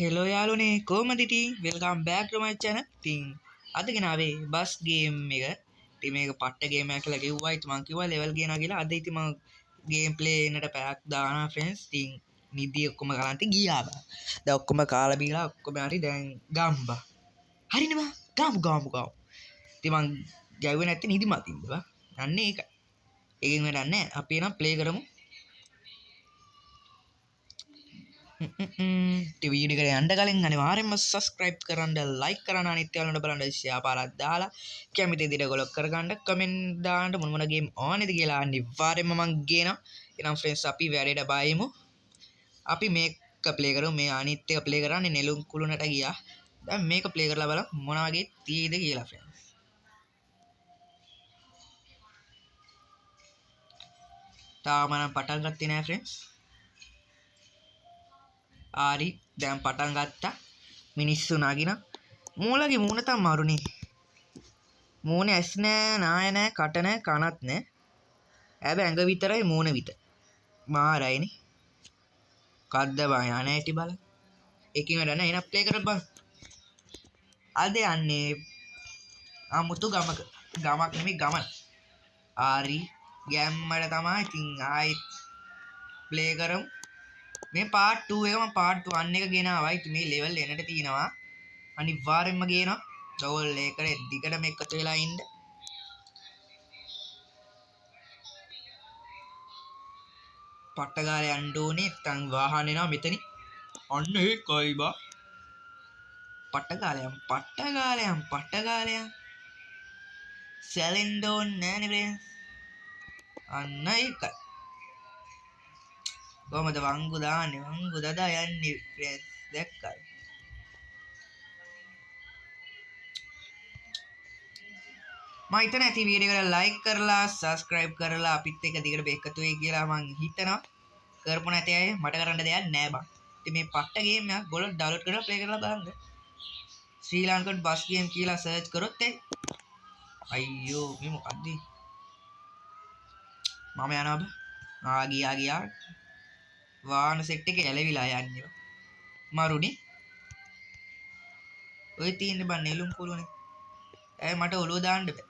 Hello යාළුවනේ කොහමද ඉතින් වෙල්කම් බෑක් ටු මයි channel. ඉතින් අද ගෙනාවේ බස් ගේම් එක. ඉතින් මේක පට්ට ගේම් එකක් කියලා කිව්වා. ඉතින් මං කිව්වා ලෙවල් ගේනවා කියලා. අද ඉතින් මම ගේම් ප්ලේ එකට පැයක් දානවා ෆ්‍රෙන්ඩ්ස්. ඉතින් නිදි ඔක්කොම ගලන්ට ගියා බා. දැන් ඔක්කොම කාලා බීලා ඔක්කොම හරි දැන් ගම්බා. හරිනේ බා. ගමු. ඉතින් මං ගැව්වේ නැත්තේ නිදි මතින්ද බා. අන්නේ ඒකයි. ඒකෙන් වැඩක් නැහැ. අපි එනම් ප්ලේ කරමු. වීඩියෝ එකට යන්න කලින් අනිවාර්යෙන්ම subscribe කරන්න, like කරන්න, අනිත් යාළුවන්ට බලන්න share පාරක් දාලා කැමති විදිහට ගොලොක් කරගන්න, comment දාන්න මොන ගේම් ඕනේද කියලා අනිවාර්යෙන්ම මං ගේනවා. එහෙනම් friends අපි වැඩේට බයිමු. අපි මේක ප්ලේ කරමු. මේ අනිත් එක ප්ලේ කරන්නේ නෙළුම් කුළුණට ගියා. දැන් මේක ප්ලේ කරලා බලමු මොන වගේ තියෙයිද කියලා friends. තාම නම් පටන් ගත්තේ නෑ friends. ආරි දැන් පටන් ගත්තා. මිනිස්සු නගින මූලගේ මූණ තම මරුනේ. මූණේ ඇස් නෑ, නාය නෑ, කට නෑ, කනත් නෑ. හැබැයි ඇඟ විතරයි මූණ විතර. මාරයිනේ. කද්ද බා යන්නේ ඇටි බල. එකකින් වැඩ නැහැ. එන ප්ලේ කරපන්. අද යන්නේ අමුතු ගමක් නෙමෙයි ගමන. ආරි ගැම්මඩ තමයි. ඉතින් ආයි ප්ලේ කරමු. මේ පාර්ට් 2 එක මම පාර්ට් 1 එක ගෙනාවා. ඉතින් මේ ලෙවල් එනට තියෙනවා. අනිවාර්යෙන්ම ගේනවා. ඩෝල් එකේ දිගටම එකතු වෙලා ඉන්න. පට්ටගාලේ යන්න ඕනේ. නැත්නම් වාහන එනවා මෙතනින්. අන්න ඒකයි බා. පට්ටගාලයන්. සැලෙන්න ඕනේ නෑනේ බ්‍රේන්ස්. අන්න ඒකයි. කොහමද වංගු දාන්නේ? වංගු දදා යන්නේ බ්‍රේන්ස්. දැක්කයි. මම හිතන ඇති වීඩියෝ එකට ලයික් කරලා subscribe කරලා අපිත් එක්ක දිගට එකතු වෙයි කියලා මං හිතනවා. කරපු නැති අය මට කරන්න දෙයක් නෑ බං. ඉතින් මේ පට්ට ගේම් එක ගොල්ලෝ ඩවුන්ලෝඩ් කරලා ප්ලේ කරලා බලන්න. ශ්‍රී ලංකන් බස් ගේම් කියලා සර්ච් කරොත් අයියෝ මේ මොකද්ද? මම යනවා බා. ගියා. වාහන සෙට් එක ඇලවිලා යන්නේ. මරුනේ. ඔය තියෙන්නේ බං නෙළුම් කුළුනේ. මට ඔලුව දාන්න බෑ.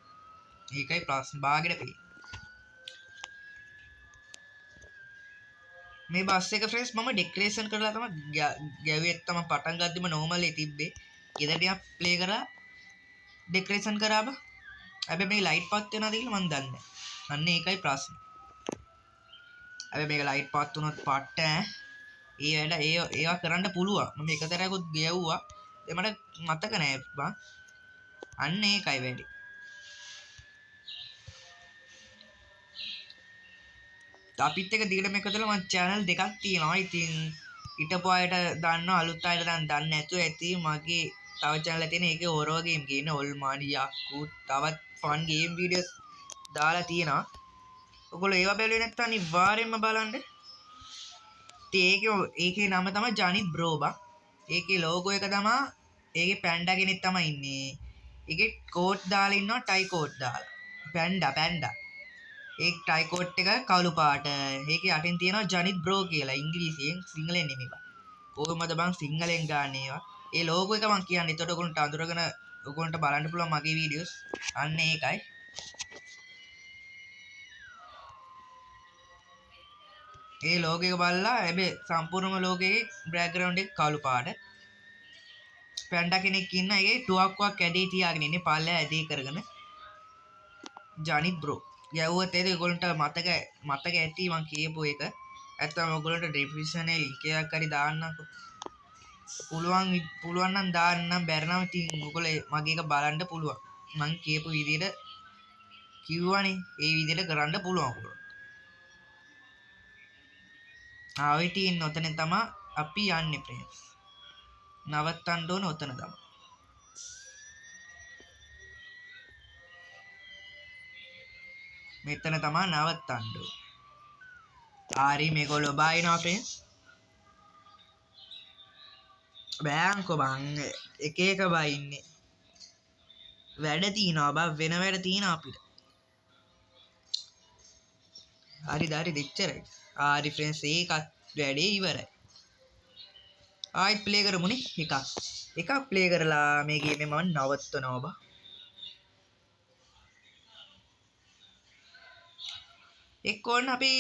ඒකයි ප්‍රශ්න බාගෙට පෙයි. මේ බස් එක ෆ්‍රෙන්ඩ්ස් මම ඩෙකොරේෂන් කරලා තමයි ගැව්වේ. තමයි පටන් ගද්දිම නෝමල් එක තිබ්බේ. ගෙදර ටිකක් ප්ලේ කරලා ඩෙකොරේෂන් කරා බා. හැබැයි මේ ලයිට් පත් වෙනවද කියලා මන් දන්නේ නැහැ. අන්න ඒකයි ප්‍රශ්නේ. හැබැයි මේක ලයිට් පත් වුණොත් පට්ට ඒ වැඩ ඒවා කරන්න පුළුවන්. මම එක තරයක්වත් ගෙවුවා. ඒ මට මතක නෑ බං. අන්න ඒකයි වැඩි. අපිත් එක දිගටම එකතුලා මම channel දෙකක් තියෙනවා. ඉතින් හිටපු අයට දන්නවා, අලුත් අයට නම් දන්නේ නැතුව ඇති. මගේ තව channel එක තියෙන ඒකේ හොරෝ ගේම් කියන ඔල්මානි යක්කු තවත් ෆන් ගේම් වීඩියෝස් දාලා තියෙනවා. ඔයගොල්ලෝ ඒවා බැලුවේ නැත්නම් අනිවාර්යෙන්ම බලන්න. ඒකේ නම තමයි ජනිත් බ්‍රෝ බා. ඒකේ ලෝගෝ එක තමයි ඒකේ පැන්ඩා කෙනෙක් තමයි ඉන්නේ. ඒකේ කෝට් දාලා ඉන්නවා, ටයි කෝට් දාලා. පැන්ඩා. ඒ ටයි කෝට් එක කළු පාට. ඒකේ යටින් තියෙනවා ජනිත් බ්‍රෝ කියලා ඉංග්‍රීසියෙන්, සිංහලෙන් නෙමෙයි බා. කොහොමද බං සිංහලෙන් ගන්න ඒවා? ඒ ලෝගෝ එක මං කියන්නේ. එතකොට ඔයගොල්ලන්ට අඳුරගෙන ඔයගොල්ලන්ට බලන්න පුළුවන් මගේ වීඩියෝස්. අන්න ඒකයි. ඒ ලෝගෝ එක බලලා හැබැයි සම්පූර්ණම ලෝගෝ එකේ බෑග්ග්‍රවුන්ඩ් එක කළු පාට. පැන්ඩා කෙනෙක් ඉන්න ඒකේ ටුවක්කුවක් ඇදී තියාගෙන ඉන්නේ පල්ලෙහා ඇදී කරගෙන. ජනිත් බ්‍රෝ. ගැව්වොත් ඒගොල්ලන්ට මතක ඇති මං කියපු එක. ඇත්තම ඔයගොල්ලන්ට ඩිස්ක්‍රිප්ෂන් එකේ ලින්ක් එකක් හරි දාන්නම්කෝ. පුළුවන් නම් දාන්නම්, බැරි නම් ඉතින් ඔයගොල්ලෝ මගේ එක බලන්න පුළුවන්. මං කියපු විදිහට කිව්වනේ ඒ විදිහට කරන්න පුළුවන්. ආවෙ තියෙන ඔතන තමයි අපි යන්නේ ප්‍රේස්. නවත්තන්න ඕන ඔතන තමයි. මෙතන තමයි නවත්තන්න ඕන. ආරි මේගොල්ලෝ බායිනවා ප්‍රේස්. බෑන්කෝ බං එක බයින්නේ. වැඩ තියෙනවා බා, වෙන වැඩ තියෙනවා අපිට. හරි දෙච්චරයි. ආරි ෆ්‍රෙන්ඩ්ස් ඒකත් වැඩේ ඉවරයි. ආයෙත් ප්ලේ කරමුනේ එකක් ප්ලේ කරලා මේ ගේම මම නවත්තනවා බා. එක්ක ඕන්න අපි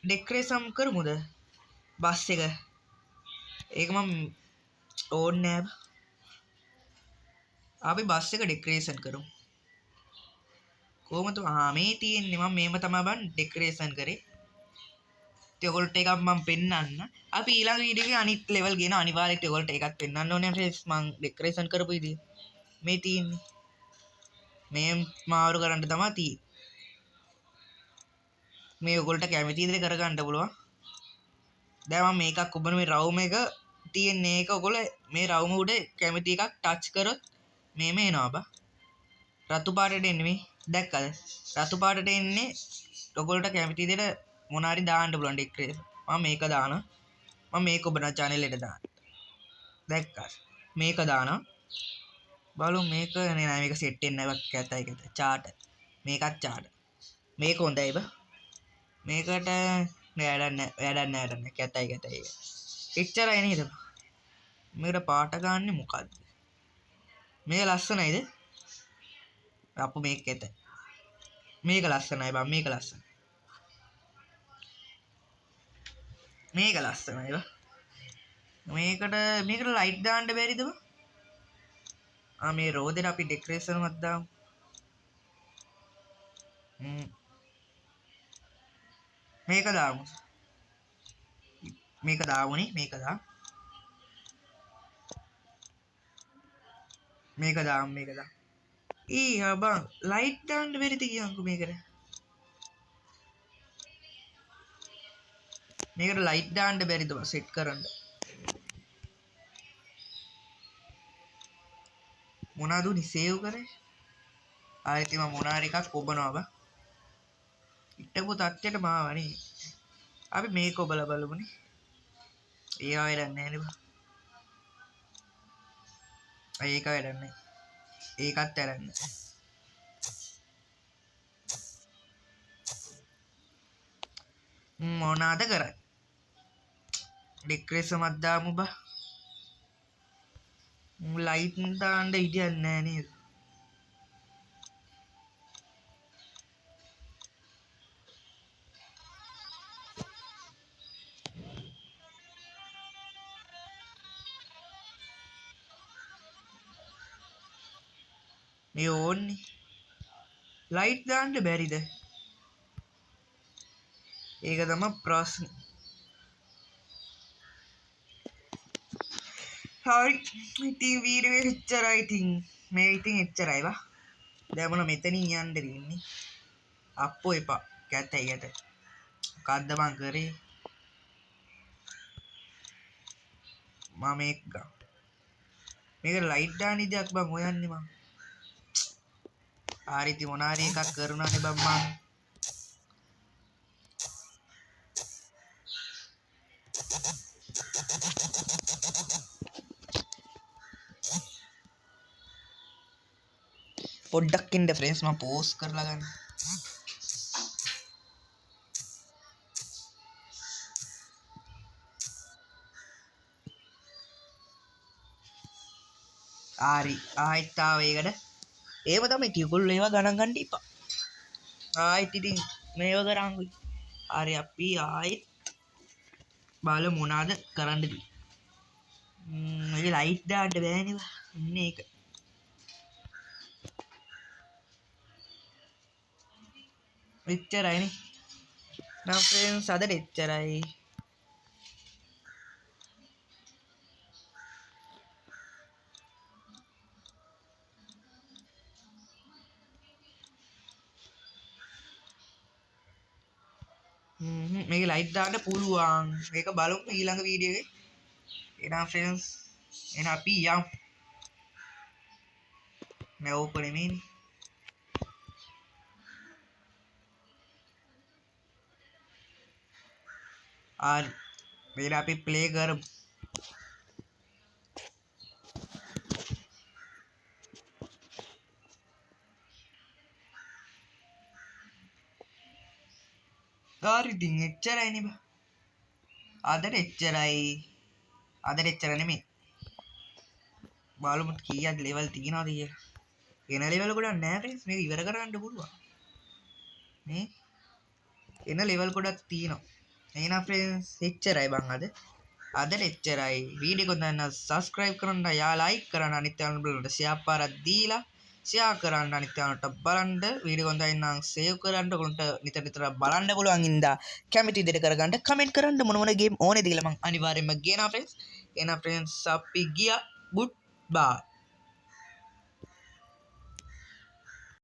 ඩෙකොරේෂන් කරමුද බස් එක. ඒක මම ඕන්නේ නෑ බා. අපි බස් එක ඩෙකොරේෂන් කරමු. කොහොමද මේ තියෙන්නේ මම මේව තමයි බන් ඩෙකොරේෂන් කරේ. ඉතින් ඔයගොල්ලන්ට එකක් මම පෙන්නන්න. අපි ඊළඟ වීඩියෝ එකේ අනිත් ලෙවල් ගෙන අනිවාර්යයෙන් ඔයගොල්ලන්ට එකක් පෙන්නන්න ඕනේ ෆ්‍රෙන්ඩ්ස්. මම ඩෙකොරේෂන් කරපු විදිය මේ තියෙන්නේ. මේ මාරු කරන්න තමයි තියෙන්නේ. මේ ඔයගොල්ලන්ට කැමති විදිහට කරගන්න පුළුවන්. දැන් මම මේකක් ඔබන මේ රවුම එක තියෙන්නේ ඒක ඔයගොල්ලෝ මේ රවුම උඩ කැමති එකක් ටච් කරොත් මේ එනවා බා. රතු පාටට එන්නේ මේ දැක්කද? රතු පාටට එන්නේ ඔයගොල්ලන්ට කැමති විදිහට මොන හරි දාන්න පුළුවන් ඩෙකොරේෂන්. මම මේක දානවා. මම මේක ඔබන channel එකට දාන්න. දැක්කද? මේක දානවා. බලමු මේක නෑ මේක සෙට් වෙන්නේ නැහැ කැතයි කැතයි. chart. මේකත් chart. මේක හොඳයි බා. මේකට වැඩන්න කැතයි කැතයි. එච්චරයි නේද? මේකට පාට ගන්න මොකද්ද? මේක ලස්සනයිද? අප්පු මේක කැතයි. මේක ලස්සනයි බං මේක ලස්සනයි. මේක ලස්සනයි බං. මේකට ලයිට් දාන්න බැරිද බං? මේ රෝදෙට අපි ඩෙකොරේෂන් එකක් දාමු. මේක දාමු. මේක දාමුනේ මේක දාමු. මේක දාමු මේක දාමු. බං ලයිට් දාන්න බැරිද කියන්කෝ මේකට. මේකට ලයිට් දාන්න බැරිද බං සෙට් කරන්න. මොනවද උනි සේව් කරේ? ආයෙත් මම මොන හරි එකක් ඔබනවා බං. ඉට්ටපු තත්ත්වයට මාවනේ. අපි මේක ඔබලා බලමුනේ. ඒවා වැඩක් නැහැ නේ බං. ඒක වැඩක් නැහැ. ඒකත් වැඩක් නැහැ. මොනවාද කරන්නේ? ඩෙකොරේෂන් එකක් දාමු බං. ලයිට් දාන්න ඉඩයක් නැහැ නේද? මේ ඕන්නේ ලයිට් දාන්න බැරිද? ඒක තමයි ප්‍රශ්නේ. හරි ඉතින් වීඩියෝ එක එච්චරයි. ඉතින් මේ ඉතින් එච්චරයි බා. දැන් මොන මෙතනින් යන්න දෙන්නේ. අප්පෝ එපා. කැතයි කැතයි. මොකද්ද මං කරේ? මම මේක ලයිට් දාන්න ඉඩයක් බං හොයන්නේ මං. හරි ඉතින් මොන හරි එකක් කරනවානේ බං මං. පොඩ්ඩක් ඉන්න ෆ්‍රෙන්ඩ්ස් මම පෝස් කරලා ගන්න. හරි ආයෙත් ආව ඒකට. ඒව තමයි ටියුගොල්ලෝ ඒවා ගණන් ගන්න ඉපා. ආයෙත් ඉතින් මේව කරාංගුයි. හරි අපි ආයෙත් බලමු මොනවාද කරන්න දී. මේක ලයිට් දාන්න බෑනේ බා. ඉන්නේ ඒක. එච්චරයිනේ. නම් ෆ්‍රෙන්ඩ්ස් අදට එච්චරයි. මේක ලයිට් දාන්න පුළුවන්. මේක බලමු ඊළඟ වීඩියෝ එකේ. එහෙනම් ෆ්‍රෙන්ඩ්ස් එහෙනම් අපි යමු. නෑ ඕපන් නෙමෙයිනේ. හරි. මේක අපි ප්ලේ කරමු. හරි ඉතින් එච්චරයිනේ බා. අදට එච්චරයි. අදට එච්චර නෙමෙයි. බලමු කීයක් ලෙවල් තියනවද කියලා. එන ලෙවල් ගොඩක් නැහැ ෆ්‍රෙන්ඩ්ස්. මේක ඉවර කරන්න පුළුවන්. මේ එන ලෙවල් ගොඩක් තියෙනවා. එහෙනම් ෆ්‍රෙන්ඩ්ස් එච්චරයි බං අද. අදට එච්චරයි. වීඩියෝ එක දැන් සබස්ක්‍රයිබ් කරන්න, යා ලයික් කරන්න, අනිත් යාළුවන්ට බලන්න ෂෙයා පාරක් දීලා ෂෙයා කරන්න, අනිත් යාළුවන්ට බලන්න. වීඩියෝ එක දැන් නම් සේව් කරන්න, උන්ට නිතර නිතර බලන්න පුළුවන් ඉඳා කැමති විදිහට කරගන්න, කමෙන්ට් කරන්න මොන මොන ගේම් ඕනේද කියලා මං අනිවාර්යයෙන්ම ගේනවා ෆ්‍රෙන්ඩ්ස්. එහෙනම් ෆ්‍රෙන්ඩ්ස් අපි ගියා. ගුඩ් බයි.